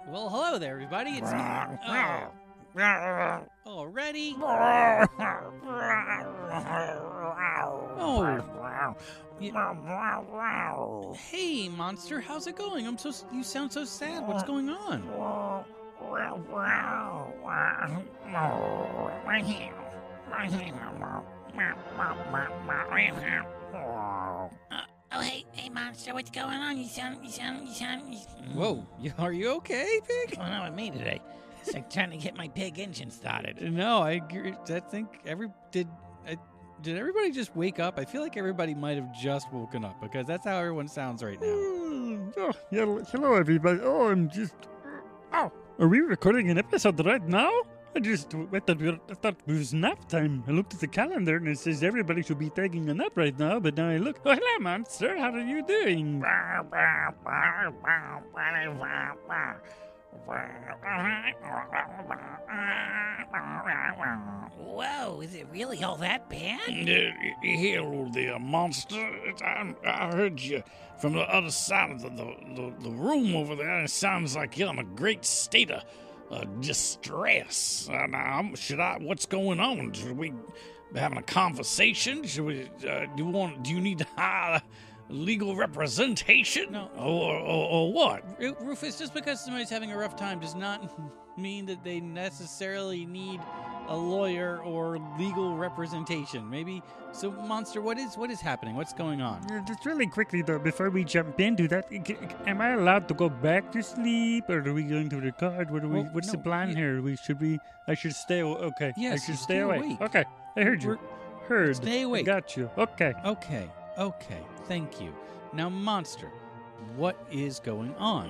Well, hello there, everybody. It's already. Hey, monster, how's it going? You sound so sad. What's going on? Hey, monster, what's going on? You sound. Whoa, are you okay, pig? What's going on with me today? It's like trying to get my pig engine started. No, I think did everybody just wake up? I feel like everybody might have just woken up because that's how everyone sounds right now. Hello, everybody. Are we recording an episode right now? I thought it was nap time. I looked at the calendar and it says everybody should be taking a nap right now, but now I look. Oh, hello, monster. How are you doing? Whoa, is it really all that bad? Hello there, monster. I heard you from the other side of the room over there. It sounds like you're in a great state of distress. What's going on? Should we be having a conversation? Should we? Do you need to hire legal representation? No. Or what? Rufus, just because somebody's having a rough time does not mean that they necessarily need a lawyer or legal representation. Maybe. So, monster, what is happening? What's going on? Just really quickly, though, before we jump into that, am I allowed to go back to sleep, or are we going to record? What's the plan here? I should stay. Okay. Yes, I should stay awake. awake. Okay. I heard you. Heard. Stay awake. Got you. Okay. Okay. Thank you. Now, monster, what is going on?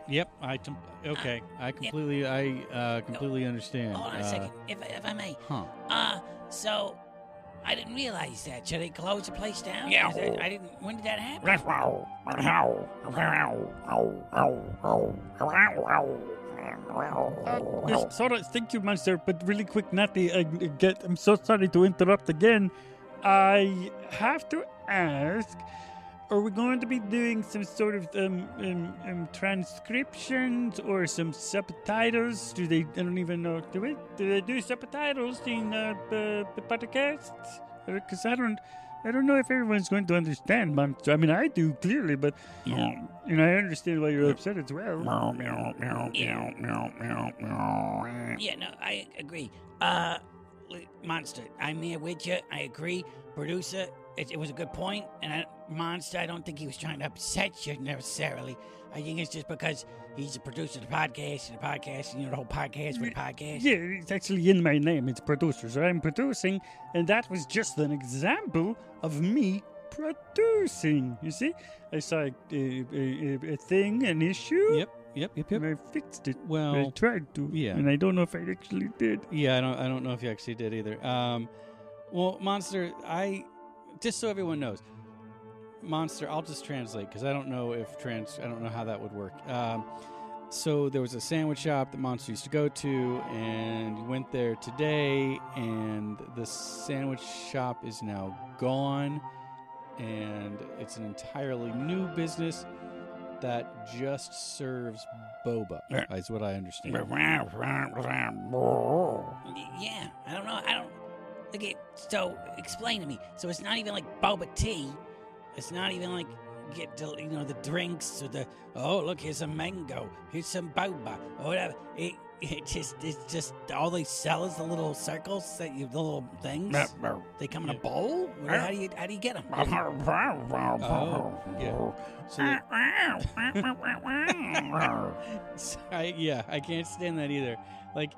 Yep. I completely understand. Hold on a second, if I may. So I didn't realize that. Should I close the place down? Yeah. I didn't. When did that happen? Thank you, monster. But really quick, Natty, I'm so sorry to interrupt again. I have to ask, are we going to be doing some sort of transcriptions or some subtitles? I don't even know. Do they do subtitles in the podcasts? Because I don't know if everyone's going to understand, monster. I mean, I do, clearly, but I understand why you're upset as well. Yeah, no, I agree. Monster, I'm here with you. I agree. Producer, it was a good point. And Monster, I don't think he was trying to upset you necessarily. I think it's just because he's the producer of the podcast, the whole podcast with the podcast. Yeah, it's actually in my name. It's producer. So I'm producing, and that was just an example of me producing. You see? I saw a thing, an issue. Yep. And I fixed it. Well, I tried to. Yeah. And I don't know if I actually did. Yeah, I don't know if you actually did either. Well, monster, just so everyone knows, monster, I'll just translate because I don't know how that would work. So there was a sandwich shop that Monster used to go to, and he went there today, and the sandwich shop is now gone, and it's an entirely new business that just serves boba, is what I understand. Yeah, I don't know. Okay, so explain to me. So it's not even like boba tea. It's not even like the drinks or look, here's some mango, here's some boba or whatever. It's just all they sell is the little circles the little things. They come in a bowl. How do you get them? Oh, yeah. I can't stand that either. Like,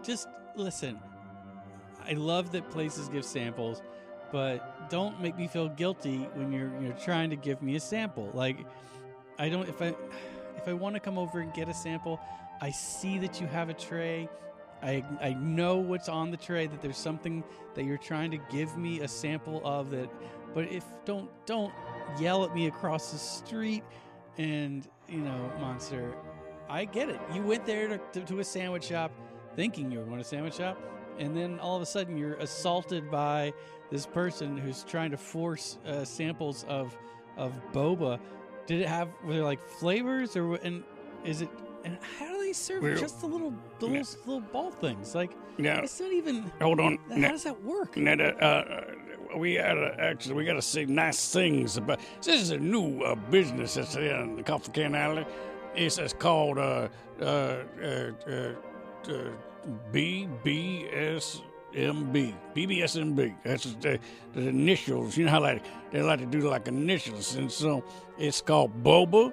just listen. I love that places give samples, but don't make me feel guilty when you're trying to give me a sample. Like, if I want to come over and get a sample, I see that you have a tray. I know what's on the tray, that there's something that you're trying to give me a sample of that. But don't yell at me across the street and, monster. I get it. You went there to a sandwich shop thinking you were going to a sandwich shop. and then all of a sudden you're assaulted by this person who's trying to force samples of boba. Did it have, were there like flavors, or and is it? And how do they serve just the little ball things? Like, it's not even. Hold on. How does that work? We gotta say nice things about. This is a new business that's here in the Coffee Can Alley. It's called BBSMB. That's the initials. You know how they like to do like initials, and so it's called boba,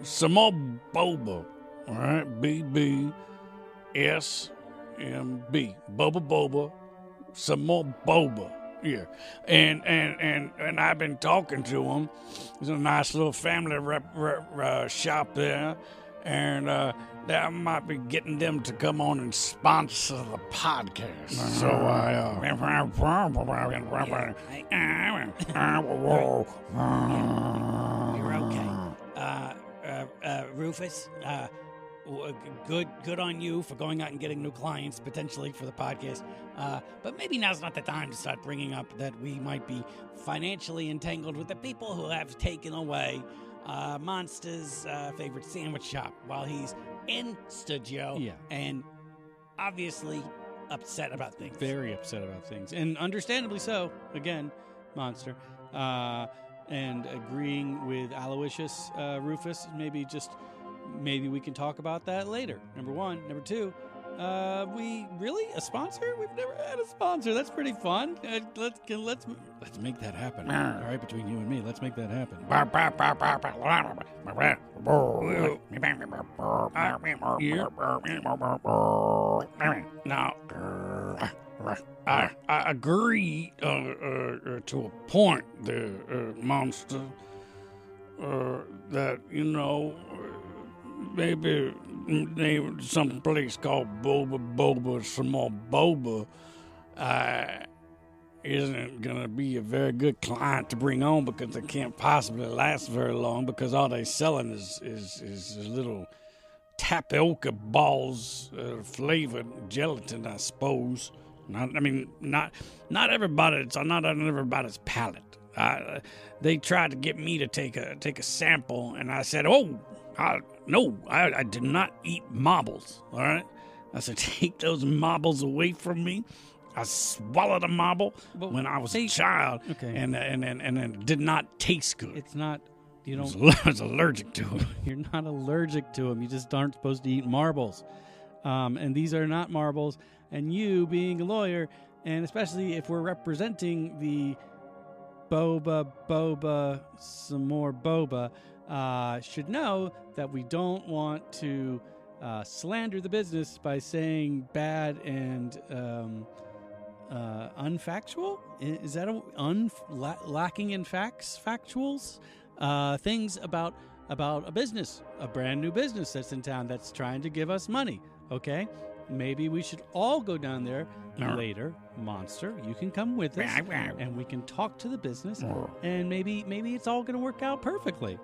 some more boba. All right, BBSMB, boba, some more boba. Yeah, and I've been talking to them. There's a nice little family shop there, and I might be getting them to come on and sponsor the podcast. So You're okay. Rufus, good on you for going out and getting new clients potentially for the podcast. But maybe now's not the time to start bringing up that we might be financially entangled with the people who have taken away Monster's favorite sandwich shop while he's in studio. Yeah. And obviously upset about things. Very upset about things, and understandably so. Again, Monster, and agreeing with Aloysius, Rufus. Maybe we can talk about that later. Number one. Number two, we really a sponsor? We've never had a sponsor. That's pretty fun. Let's make that happen. All right, between you and me, let's make that happen. Now, I agree to a point there, Monster, that, maybe some place called Boba, some more Boba, isn't going to be a very good client to bring on because they can't possibly last very long because all they're selling is little tapioca balls, flavored gelatin, I suppose. Not everybody. It's not on everybody's palate. They tried to get me to take a sample, and I said, no, I did not eat marbles. All right, I said, take those marbles away from me. I swallowed a marble when I was a child, and it did not taste good. It's not. I was allergic to them. You're not allergic to them. You just aren't supposed to eat marbles. And these are not marbles. And you, being a lawyer, and especially if we're representing the boba, some more boba, should know that we don't want to slander the business by saying bad and unfactual. Is that lacking in factuals? Things about a business, a brand new business that's in town that's trying to give us money. Okay, maybe we should all go down there later. Monster, you can come with us, and we can talk to the business, and maybe it's all going to work out perfectly.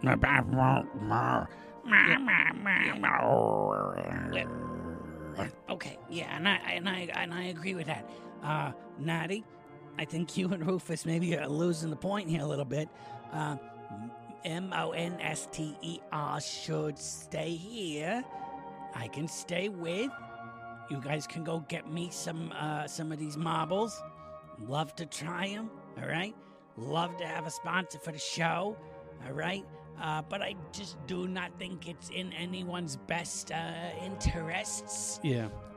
Okay, yeah, and I agree with that. Natty, I think you and Rufus maybe are losing the point here a little bit. Monster should stay here. I can stay with. You guys can go get me some of these marbles. Love to try them, all right? Love to have a sponsor for the show, all right? But I just do not think it's in anyone's best interests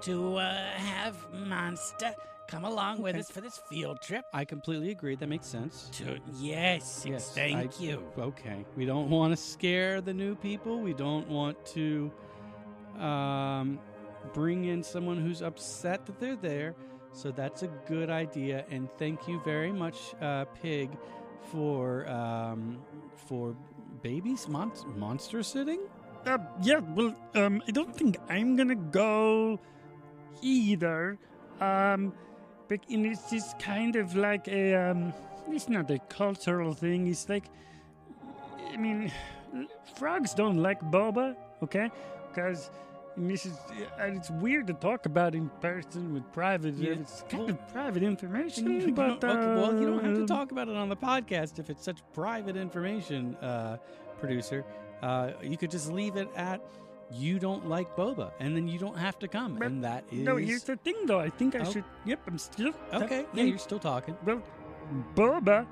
to have Monster come along with us for this field trip. I completely agree. That makes sense. Yes, thank you. Okay. We don't want to scare the new people. We don't want to bring in someone who's upset that they're there. So that's a good idea. And thank you very much, Pig, for babies monster sitting. I don't think I'm gonna go either. But it's just kind of like it's not a cultural thing. It's like, frogs don't like boba, okay? Because And it's weird to talk about in person with private. Yeah. It's kind of private information, You but don't have to talk about it on the podcast if it's such private information, producer. You could just leave it at you don't like boba, and then you don't have to come. But and that is No, here's the thing, though. I think I Oh. should. Yep, I'm still. okay. Yeah, you're still talking. Well, boba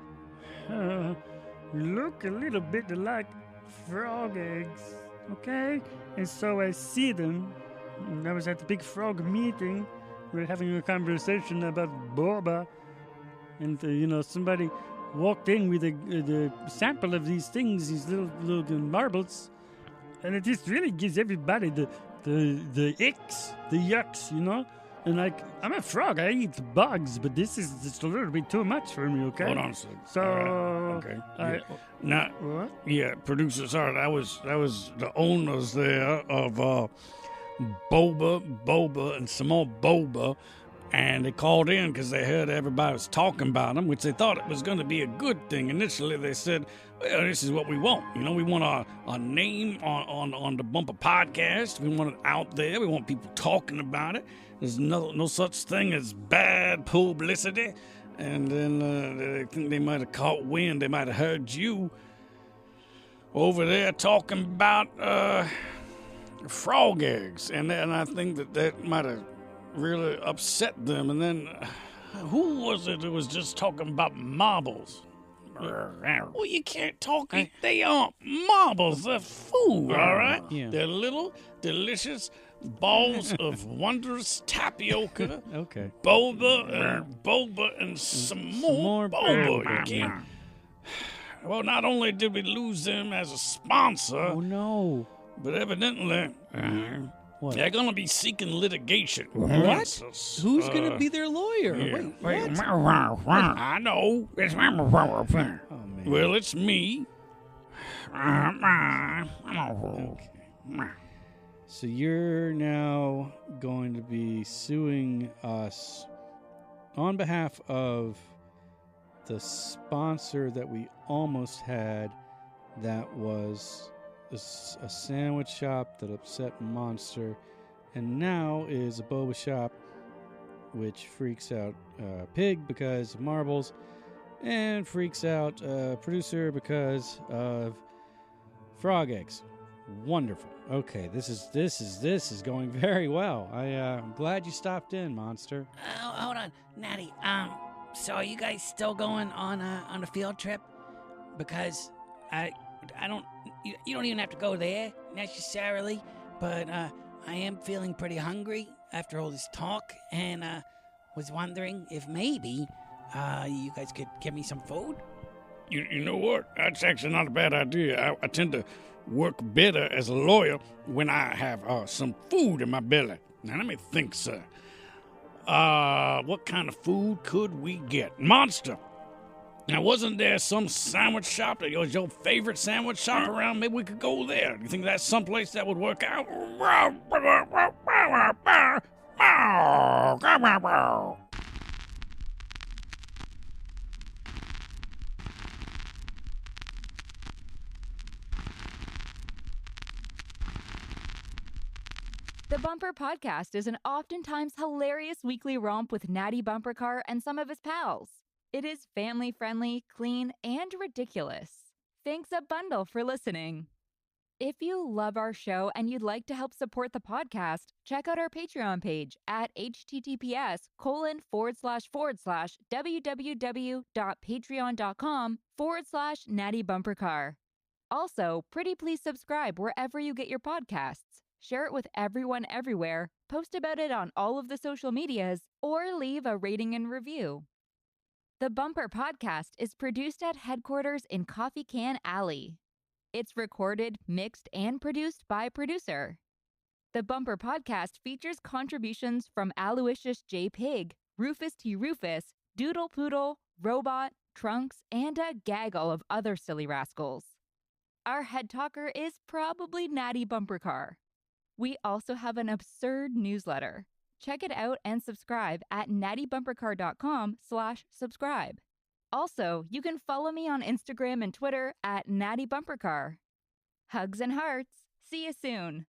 look a little bit like frog eggs, okay? And so I see them. And I was at the big frog meeting. We were having a conversation about boba, and somebody walked in with a sample of these things, these little marbles, and it just really gives everybody the icks, the yucks, And I'm a frog. I eat bugs, but this is just a little bit too much for me. Okay. Hold on a second. So Okay. Now, what? yeah, producer, sorry, that was the owners there of Boba, and some more Boba, and they called in because they heard everybody was talking about them, which they thought it was going to be a good thing. Initially, they said, well, this is what we want. We want our name on the Bumper Podcast. We want it out there. We want people talking about it. There's no such thing as bad publicity. And then they think they might have caught wind. They might have heard you over there talking about frog eggs. And I think that might have really upset them. And then who was it who was just talking about marbles? Well, you can't talk. They aren't marbles. They're food, all right? Yeah. They're little, delicious balls of wondrous tapioca, Okay. boba, and some more boba. You can't. Well, not only did we lose them as a sponsor, Oh no. but evidently What? they're going to be seeking litigation. What? against us. Who's gonna be their lawyer? yeah. Wait, what? I know. Oh man. Well, it's me. So you're now going to be suing us on behalf of the sponsor that we almost had, that was a sandwich shop that upset Monster, and now is a boba shop which freaks out Pig because of marbles, and freaks out producer because of frog eggs. Wonderful. Okay, this is going very well. I'm glad you stopped in, Monster. Hold on, Natty. So are you guys still going on a field trip? Because I don't. You don't even have to go there necessarily, but I am feeling pretty hungry after all this talk, and was wondering if maybe you guys could give me some food. You know what? That's actually not a bad idea. I tend to work better as a lawyer when I have some food in my belly. Now, let me think, sir. What kind of food could we get? Monster. Now, wasn't there some sandwich shop that was your favorite sandwich shop around? Maybe we could go there. You think that's someplace that would work out? The Bumper Podcast is an oftentimes hilarious weekly romp with Natty Bumpercar and some of his pals. It is family-friendly, clean, and ridiculous. Thanks a bundle for listening. If you love our show and you'd like to help support the podcast, check out our Patreon page at https://www.patreon.com/Natty Bumpercar. Also, pretty please subscribe wherever you get your podcasts. Share it with everyone everywhere, post about it on all of the social medias, or leave a rating and review. The Bumper Podcast is produced at headquarters in Coffee Can Alley. It's recorded, mixed, and produced by producer. The Bumper Podcast features contributions from Aloysius J. Pig, Rufus T. Rufus, Doodle Poodle, Robot, Trunks, and a gaggle of other silly rascals. Our head talker is probably Natty Bumpercar. We also have an absurd newsletter. Check it out and subscribe at nattybumpercar.com/subscribe. Also, you can follow me on Instagram and Twitter at Natty Bumpercar. Hugs and hearts. See you soon.